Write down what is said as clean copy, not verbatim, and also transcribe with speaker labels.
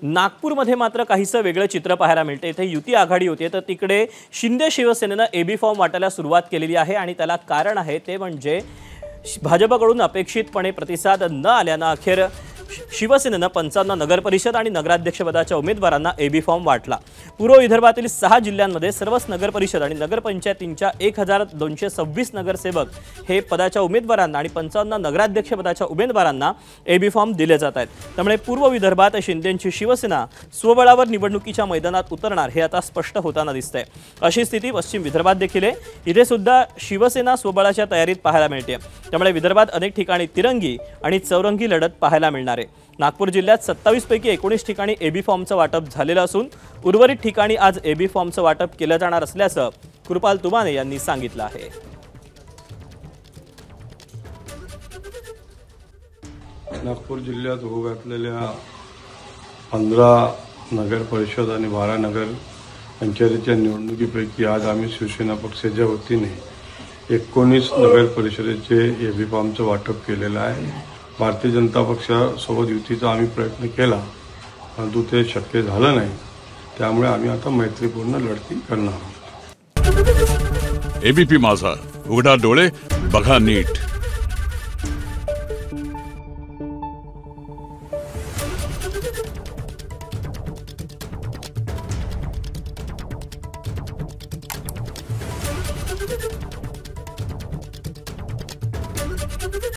Speaker 1: नागपूरमध्ये मात्र काहीसं वेगळं चित्र पाहायला मिळते। इथे युती आघाडी होते तर तिकडे शिंदे शिवसेनेने एबी फॉर्म वाटायला सुरुवात केलेली आहे आणि त्याला कारण आहे ते म्हणजे भाजपकडून अपेक्षितपणे प्रतिसाद न आल्याने अखेर शिवसेनेने 55 नगरपरिषद आणि नगराध्यक्षपदाच्या उमेदवारांना एबी फॉर्म वाटला। पूर्व विदर्भातील 6 जिल्ह्यांमध्ये सर्वच नगरपरिषद आणि नगरपंचायतींच्या 1226 नगरसेवक हे पदाच्या उमेदवारांना आणि 55 नगराध्यक्षपदाच्या उमेदवारांना एबी फॉर्म दिले जात आहेत। त्यामुळे पूर्व विदर्भात शिंदेंची शिवसेना स्वबळावर निवडणुकीच्या मैदानात उतरणार हे आता स्पष्ट होताना दिसतंय। अशी स्थिती पश्चिम विदर्भात देखील आहे। इथे सुद्धा शिवसेना स्वबळाच्या तयारीत पाहायला मिळते। त्यामुळे विदर्भात अनेक ठिकाणी तिरंगी आणि चौरंगी लढत पाहायला मिळणार आहे। नागपूर जिल्ह्यात 27 पैकी 19 ठिकाणी एबी फॉर्मचं वाटप झालेलं असून उर्वरित ठिकाणी आज एबी फॉर्मचं वाटप केलं जाणार असल्याचं कृपाल तुमाने यांनी सांगितलं आहे।
Speaker 2: नागपूर जिल्ह्यात होऊ घातलेल्या 15 नगर परिषद आणि 12 नगर पंचायतीच्या निवडणुकीपैकी आज आम्ही शिवसेना पक्षाच्या वतीने 19 नगर परिषदेचे एबी फॉर्मचं वाटप केलेलं आहे। भारतीय जनता पक्षासोबत युतीचा आम्ही प्रयत्न केला परंतु ते शक्य झालं नाही। त्यामुळे आम्ही आता मैत्रीपूर्ण लढती करणार आहोत।
Speaker 3: एबीपी माझा, उघडा डोळे बघा नीट।